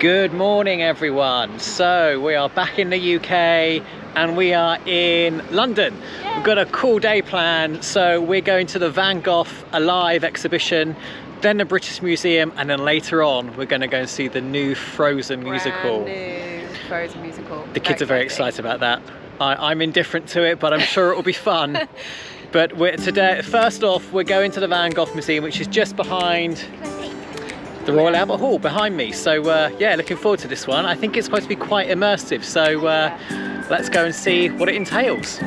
Good morning everyone. So we are back in the UK and we are in London. We've got a cool day planned. So we're going to the Van Gogh Alive exhibition, then the British Museum, and then later on we're going to go and see the new Frozen musical. Brand new Frozen musical. The kids are very excited about that. I'm indifferent to it, but I'm sure it will be fun. But today, first off, we're going to the Van Gogh Museum, which is just behind the Royal Albert Hall behind me. So yeah, looking forward to this one. I think it's supposed to be quite immersive. So let's go and see what it entails.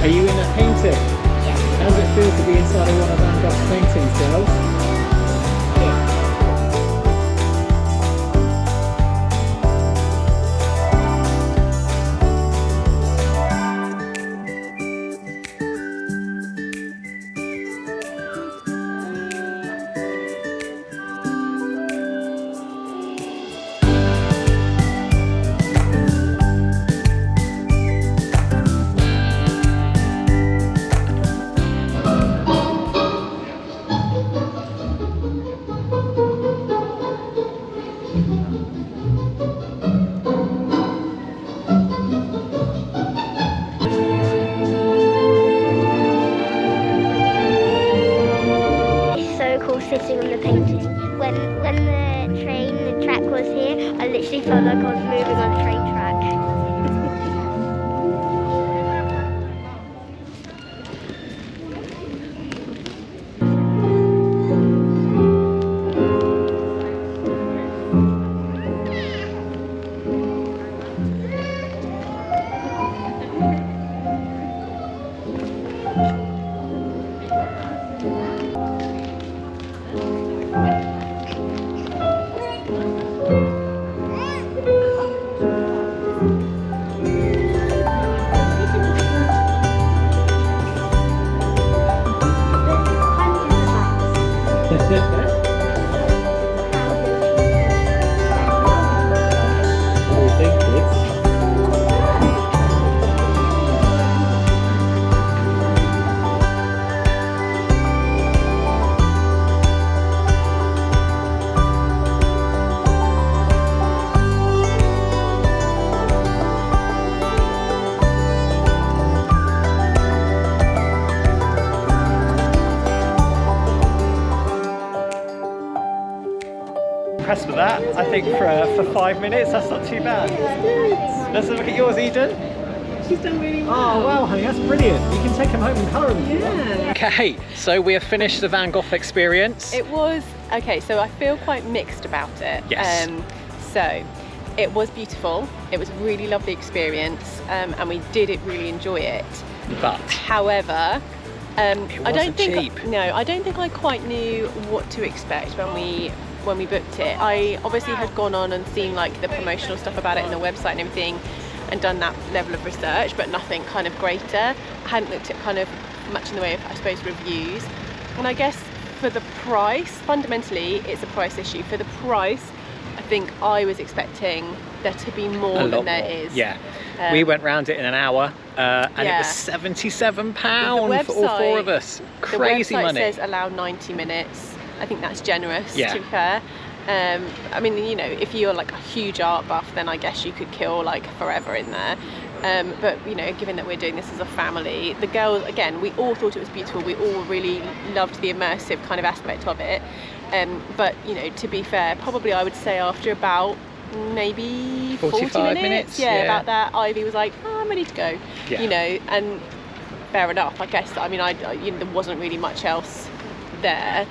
Are you in a painting? Yes. How does it feel to be inside of one of Van Gogh's paintings, girls? Sitting on the painting. When the track was here, I literally felt like I was moving on the train track. Impressed with that. I think for 5 minutes, that's not too bad. Let's look at yours, Eden. She's done really well. Oh wow, honey, that's brilliant. You can take them home and colour them. Yeah. Okay, so we have finished the Van Gogh experience. It was, okay, so I feel quite mixed about it. Yes. So, it was beautiful. It was a really lovely experience, and we did really enjoy it. But however, it I don't wasn't think cheap. no, I don't think I quite knew what to expect when we booked it. I obviously had gone on and seen like the promotional stuff about it on the website and everything, and done that level of research, but nothing kind of greater. I hadn't looked at kind of much in the way of, I suppose, reviews. And I guess for the price, fundamentally, it's a price issue. For the price, I think I was expecting there to be more than there is. Yeah, we went round it in an hour, and it was £77 for all four of us. Crazy the website money. says allow 90 minutes. I think that's generous, Yeah. to be fair. I mean, you know, if you're like a huge art buff, then I guess you could kill like forever in there. But you know, given that we're doing this as a family, the girls, again, we all thought it was beautiful. We all really loved the immersive kind of aspect of it. But you know, to be fair, probably I would say after about maybe 45 40 minutes, yeah, yeah. about that, Ivy was like, oh, I'm ready to go. Yeah. You know, and fair enough, I guess. I mean, you know, there wasn't really much else there.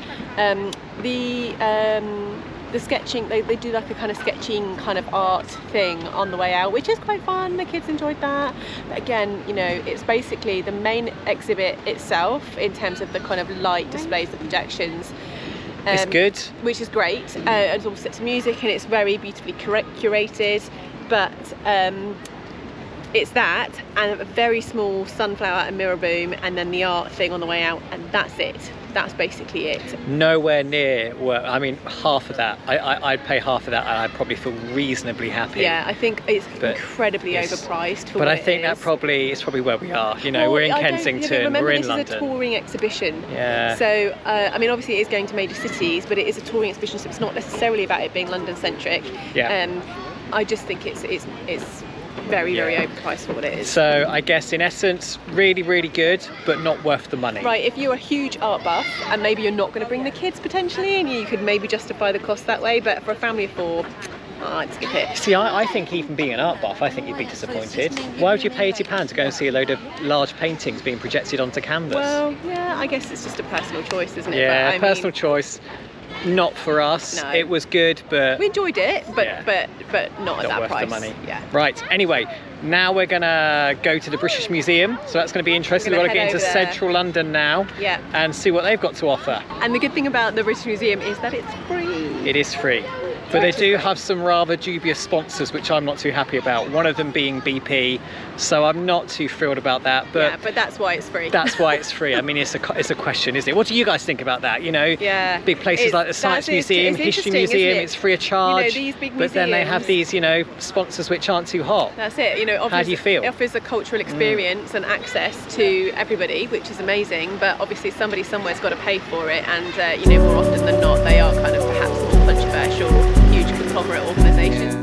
The sketching, they do like a kind of sketching kind of art thing on the way out, which is quite fun. The kids enjoyed that. But again, you know, it's basically the main exhibit itself in terms of the kind of light displays, the projections. It's good. Which is great. It's all set to music and it's very beautifully curated. But it's that and a very small sunflower and mirror boom, and then the art thing on the way out, and that's it. That's basically it. Nowhere near, well, I mean, half of that. I'd pay half of that and I'd probably feel reasonably happy. Yeah, I think it's But incredibly overpriced for But what I think it that is. it's probably where we are. You know, Well, we're in I don't- Kensington, remember, we're in this London. is a touring exhibition. Yeah. So, I mean, obviously it is going to major cities, but it is a touring exhibition, so it's not necessarily about it being London-centric. Yeah. I just think it's very, very Yeah. overpriced for what it is. So I guess in essence, really, really good, but not worth the money. Right, if you're a huge art buff and maybe you're not going to bring the kids potentially, and you could maybe justify the cost that way, but for a family of 4, I'd skip it. See, I think even being an art buff, I think you'd be disappointed. Why would you pay £80 to go and see a load of large paintings being projected onto canvas? Well, yeah, I guess it's just a personal choice, isn't it? yeah, But, I personal mean, choice. Not for us. No. It was good, but we enjoyed it, but Yeah. but not at that worth price. the money. Yeah. Right, anyway, now we're gonna go to the British Museum, so that's gonna be interesting. We've We're got to gonna get into head over there. central London now Yeah. and see what they've got to offer. And the good thing about the British Museum is that it's free. It is free. But they do have some rather dubious sponsors, which I'm not too happy about. One of them being BP, so I'm not too thrilled about that. But Yeah, but that's why it's free. that's why it's free. I mean, it's a question, isn't it? What do you guys think about that? You know, Yeah. big places It's- like the Science that's- it's Museum, History interesting, Museum, isn't it? it's free of charge. these big but then they have museums- these, you know, sponsors which aren't too hot. That's it. You know, How do you feel? It offers a cultural experience and access to everybody, which is amazing. But obviously, somebody somewhere's got to pay for it, and you know, more often than not, they are kind of perhaps more controversial, huge conglomerate organisations.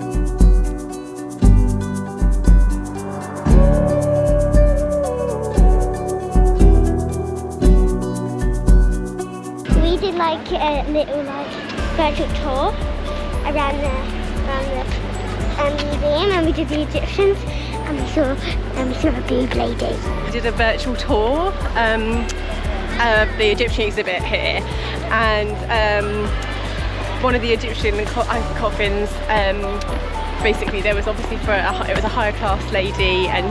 We did like a little like virtual tour around the museum, and we did the Egyptians, and we saw a big lady. We did a virtual tour of the Egyptian exhibit here, and one of the Egyptian coffins. Basically, there was obviously it was a higher class lady, and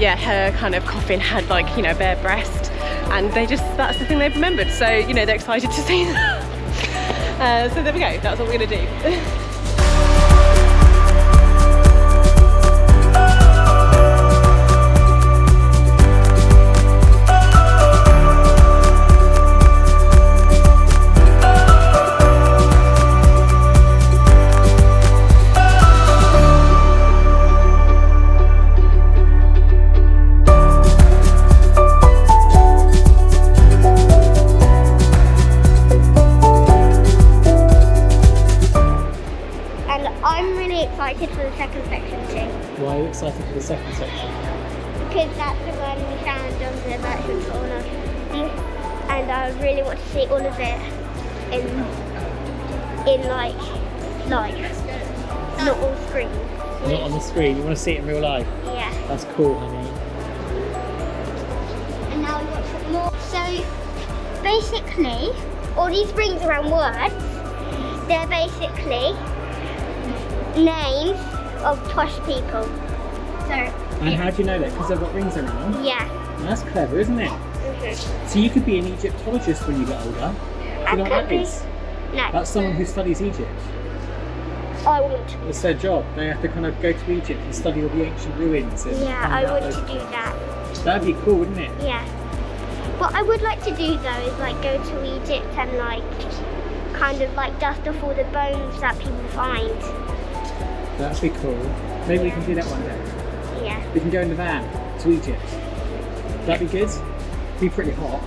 yeah, her kind of coffin had like, you know, bare breast, and that's the thing they've remembered. So, you know, they're excited to see that. So there we go. That's what we're gonna do. I'm really excited for the second section too, Why are you excited for the second section? because that's the one we found on the virtual tour, and I really want to see all of it in like live, not on screen. Not on the screen, you want to see it in real life? Yeah. That's cool, honey. And now we've got some more. So basically, all these rings around words, they're basically names of posh people. So And how do you know that? Because they've got rings around. yeah. That's clever, isn't it? So you could be an Egyptologist when you get older. Do you know what that is? No, That's someone who studies Egypt. I want to. It's their job. They have to kind of go to Egypt and study all the ancient ruins. And Yeah, find I out want those- to do that. That'd be cool, wouldn't it? Yeah. What I would like to do though is like go to Egypt and like kind of like dust off all the bones that people find. That'd be cool. Maybe we can do that one day. Yeah. We can go in the van to Egypt. That'd be good. Be pretty hot.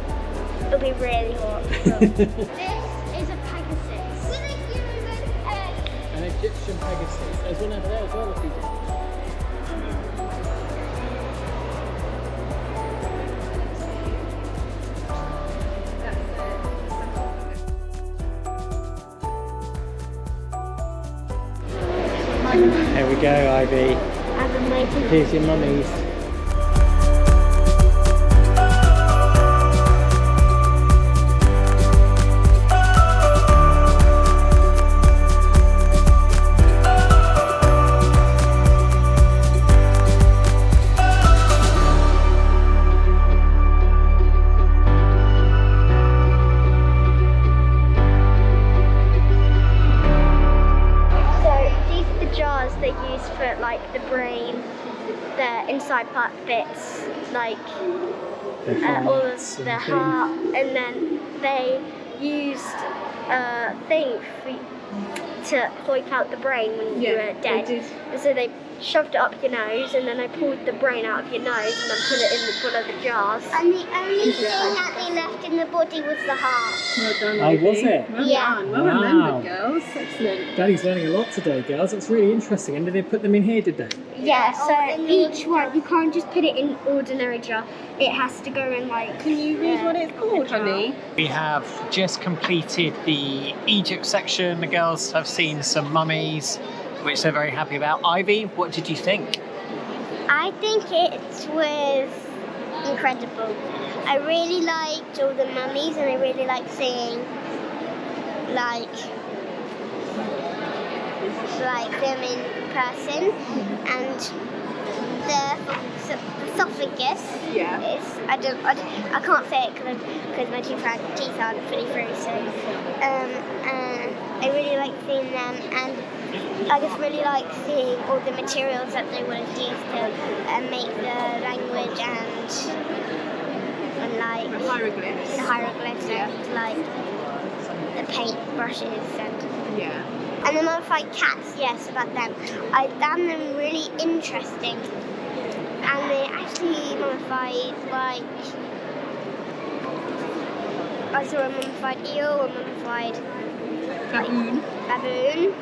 It'll be really hot. This is a Pegasus. An Egyptian Pegasus. There's one over there as well, if you do. There we go, Ivy. I've been waiting. Here's your mummies. So these are the jars they use for like the brain inside part bits, like all of the heart, and then they used a thing to hoik out the brain when you were dead. And so they shoved it up your nose, and then they pulled the brain out of your nose and then put it in one of the jars. And the only thing that they left in the body was the heart. Well done, Oh, was it? Well Yeah. done. Well remembered, girls. Excellent. Daddy's learning a lot today, girls. That's really interesting. And did they put them in here, did they? Yeah, so each one, you can't just put it in ordinary jar. It has to go in like... Can you read what it's called, honey? We have just completed the Egypt section. The girls have seen some mummies, which they're very happy about. Ivy, what did you think? I think it was incredible. I really liked all the mummies, and I really liked seeing like them in person, and the esophagus is I can't say it because my teeth aren't fully through. So I really like seeing them, and I just really like seeing all the materials that they would have used to make the language and like The hieroglyphs. and like the paint brushes and Yeah. the mummified cats. Yes, about them. I found them really interesting, and they actually mummified like I saw a mummified eel, a mummified baboon,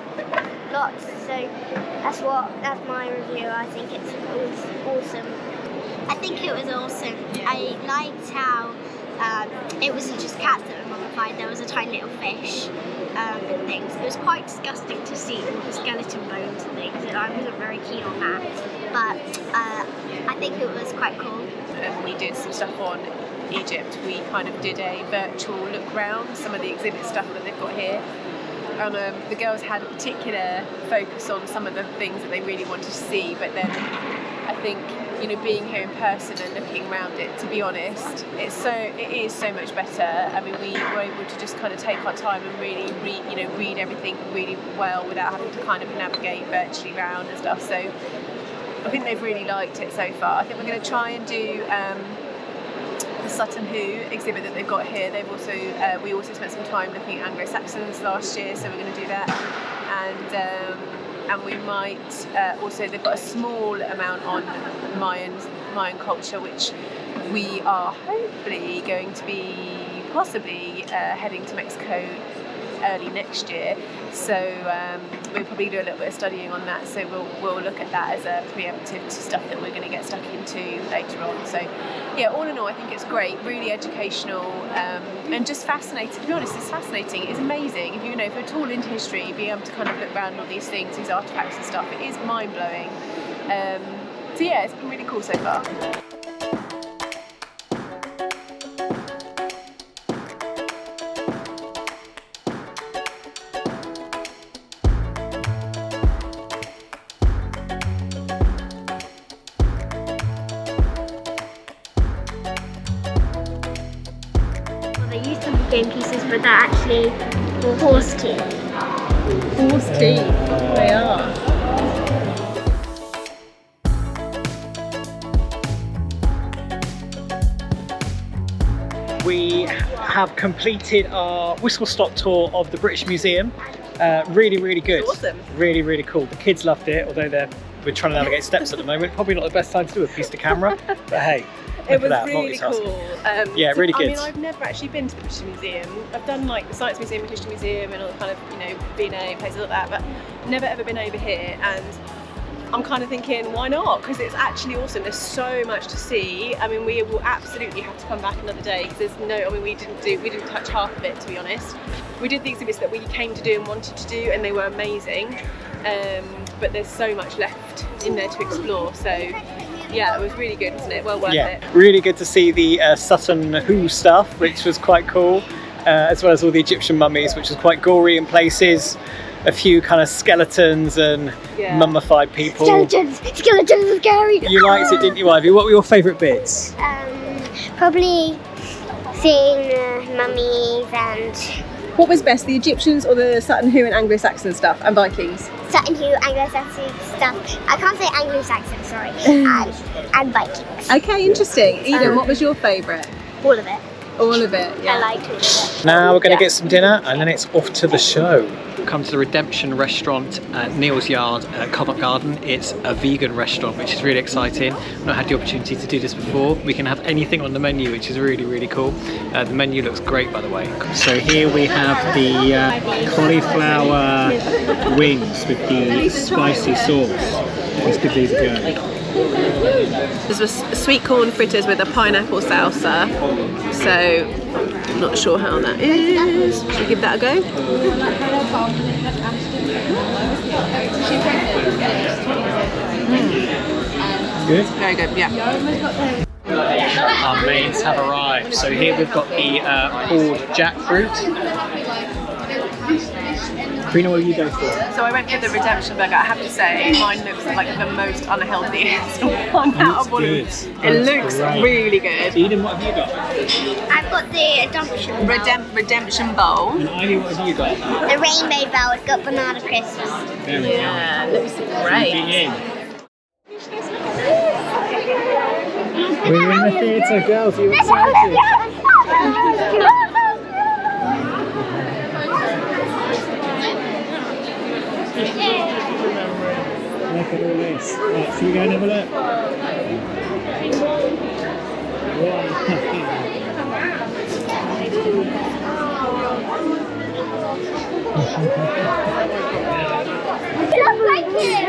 lots. So that's my review. I think it was awesome. I think it was awesome. I liked how it wasn't just cats that were mummified. There was a tiny little fish and things. It was quite disgusting to see all the skeleton bones and things, and I wasn't very keen on that. But I think it was quite cool. We did some stuff on Egypt. We kind of did a virtual look round some of the exhibit stuff that they've got here. And the girls had a particular focus on some of the things that they really wanted to see, but then I think, you know, being here in person and looking around it, to be honest, it is so much better. I mean, we were able to just kind of take our time and really read everything really well without having to kind of navigate virtually around and stuff. So I think they've really liked it so far. I think we're going to try and do the Sutton Hoo exhibit that they've got here. They've also we also spent some time looking at Anglo-Saxons last year, so we're going to do that. And we might also, they've got a small amount on Mayan culture, which we are hopefully going to be possibly heading to Mexico early next year. So we'll probably do a little bit of studying on that. So we'll look at that as a preemptive to stuff that we're going to get stuck into later on. So yeah, all in all, I think it's great, really educational, and just fascinating. To be honest, it's fascinating. It's amazing. If you're at all into history, being able to kind of look around all these things, these artifacts and stuff, it is mind blowing. So yeah, it's been really cool so far. They used some game pieces, but they're actually horse teeth. Horse teeth, they are. We have completed our whistle-stop tour of the British Museum. Really, really good. It's awesome. Really, really cool. The kids loved it, although we're trying to navigate steps at the moment. Probably not the best time to do a piece to camera, but hey. It was that, really cool. Yeah, really good. I mean, I've never actually been to the British Museum. I've done like the Science Museum and History Museum and all kind of, V&A, places like that, but never ever been over here. And I'm kind of thinking, why not? Because it's actually awesome. There's so much to see. I mean, we will absolutely have to come back another day because we didn't touch half of it, to be honest. We did the exhibits that we came to do and wanted to do, and they were amazing. But there's so much left in there to explore. So yeah, it was really good, wasn't it? Well worth it. Really good to see the Sutton Hoo stuff, which was quite cool, as well as all the Egyptian mummies, which was quite gory in places. A few kind of skeletons and mummified people. Skeletons are scary. You liked it, didn't you, Ivy? What were your favourite bits? Probably seeing the mummies and What was best, the Egyptians or the Sutton Hoo and Anglo-Saxon stuff and Vikings? Sutton Hoo, Anglo-Saxon stuff. I can't say Anglo-Saxon, sorry. And Vikings. Okay, interesting. Eden, what was your favourite? All of it. All of it, yeah. I liked all of it. Now we're going to get some dinner and then it's off to the show. Come to the Redemption restaurant at Neal's Yard at Covent Garden. It's a vegan restaurant, which is really exciting. I've not had the opportunity to do this before. We can have anything on the menu, which is really, really cool. The menu looks great, by the way. So here we have the cauliflower wings with the spicy sauce. Let's give these a go. This was sweet corn fritters with a pineapple salsa. So, I'm not sure how that is. Should we give that a go? Good? Very good, yeah. Our mains have arrived. So here we've got the pulled jackfruit. Karina, what do you go for? So I went for the Redemption burger. I have to say, mine looks like the most unhealthiest one out of all of them. It looks really good. Eden, what have you got? I've got the Redemption bowl. Redemption bowl. And Ivy, what have you got? The Rainbow bowl. It's got banana crisps. There we Yeah, looks go. great. In. We're in the theatre, girls. Are you excited? Look at all this. Right, should we go and have a look?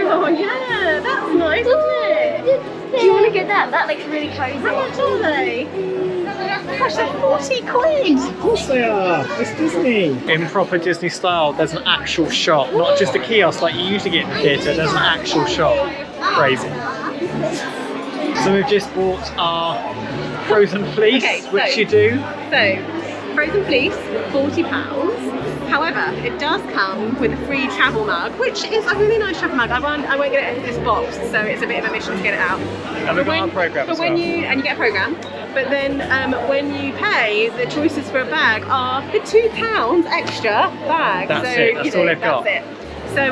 Oh yeah, that's nice, isn't it? Do you want to get that? That looks really cozy. How much are they? Gosh, they're 40 quid. Of course they are. It's Disney. In proper Disney style, there's an actual shop, not just a kiosk like you usually get in the theatre. There's an actual shop. Crazy. So we've just bought our frozen fleece, which you do. So, frozen fleece, £40. However, it does come with a free travel mug, which is a really nice travel mug. I won't get it in this box, so it's a bit of a mission to get it out. And we've got our programme as well. You get a programme, but then when you pay, the choices for a bag are the £2 extra bag. That's so, it, that's all they've got. That's it. So,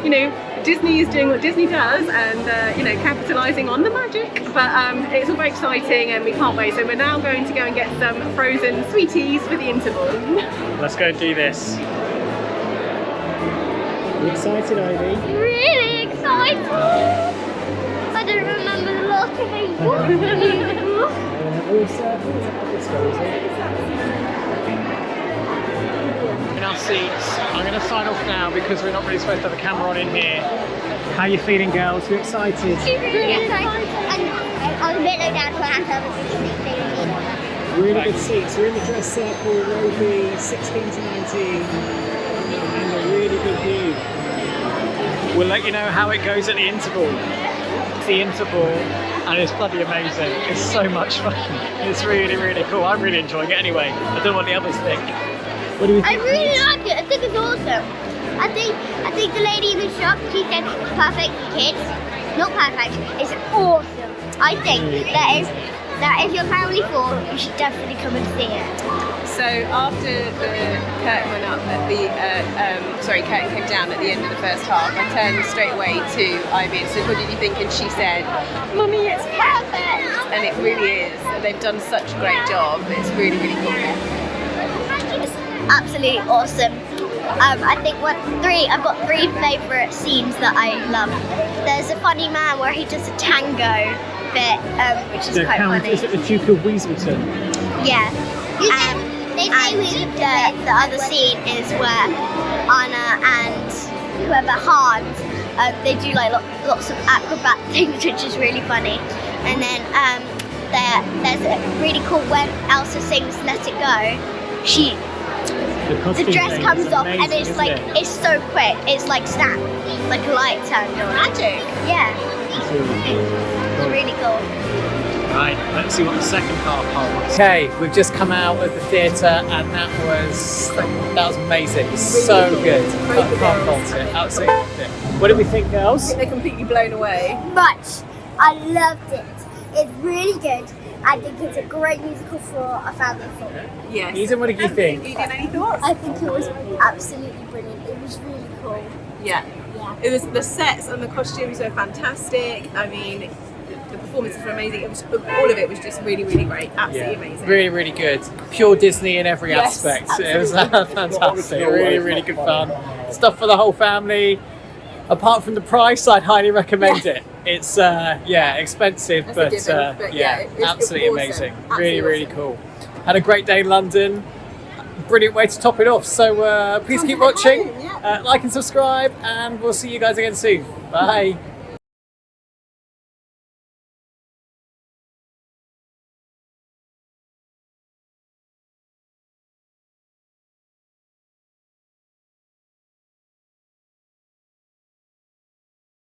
you know, Disney is doing what Disney does and, you know, capitalising on the magic. But it's all very exciting and we can't wait. So we're now going to go and get some frozen sweeties for the interval. Let's go and do this. Are you excited, Ivy? Really excited. I don't remember the last time I In our seats. I'm going to sign off now because we're not really supposed to have a camera on in here. How are you feeling, girls? You excited? really excited. And I'm a bit low down, so I have to have a Really good seats. We're in the dress circle, row B, 16 to 19, and a really good view. We'll let you know how it goes at the interval. It's the interval, and it's bloody amazing. It's so much fun. It's really, really cool. I'm really enjoying it anyway. I don't know what the others think. What do you think? I really like it. I think it's awesome. I think the lady in the shop, she said it's perfect for kids. Not perfect. It's awesome. I think that if you're family full, you should definitely come and see it. So after the curtain went up at the, curtain came down at the end of the first half, I turned straight away to Ivy and said, what did you think? And she said, Mummy, it's perfect! And it really is. They've done such a great job. It's really, really cool. It's absolutely awesome. I think I've got three favourite scenes that I love. There's a funny man where he does a tango bit, which is quite funny. Is it the Duke of Weaselton? Yeah. And the other scene is where Anna and whoever Hans, they do like lots of acrobat things, which is really funny. And then there's a really cool when Elsa sings "Let It Go." The dress comes off and it's like it's so quick. It's like snap, like a light turned on. Magic. Yeah. It's really cool. Right, let's see what the second half holds. Okay, we've just come out of the theatre and that was amazing. It was so good. Can't fault it. Absolutely loved it. What did we think, girls? They're completely blown away. Much. I loved it. It's really good. I think it's a great musical for a family film. Yes. Ethan, what did you think? Ethan, any thoughts? I think it was absolutely brilliant. It was really cool. Yeah. Yeah. It was, the sets and the costumes were fantastic. I mean, the performances were amazing. It was, all of it was just really, really great. Absolutely amazing. Really, really good. Pure Disney in every Yes, aspect. It was fantastic. Really, really good fun. Stuff for the whole family. Apart from the price, I'd highly recommend it. It's expensive, That's a but given, but yeah, it was absolutely awesome. amazing. Absolutely Really, really awesome. cool. Had a great day in London. Brilliant way to top it off. So please Time keep to go watching, home, yeah. like and subscribe, and we'll see you guys again soon. Bye.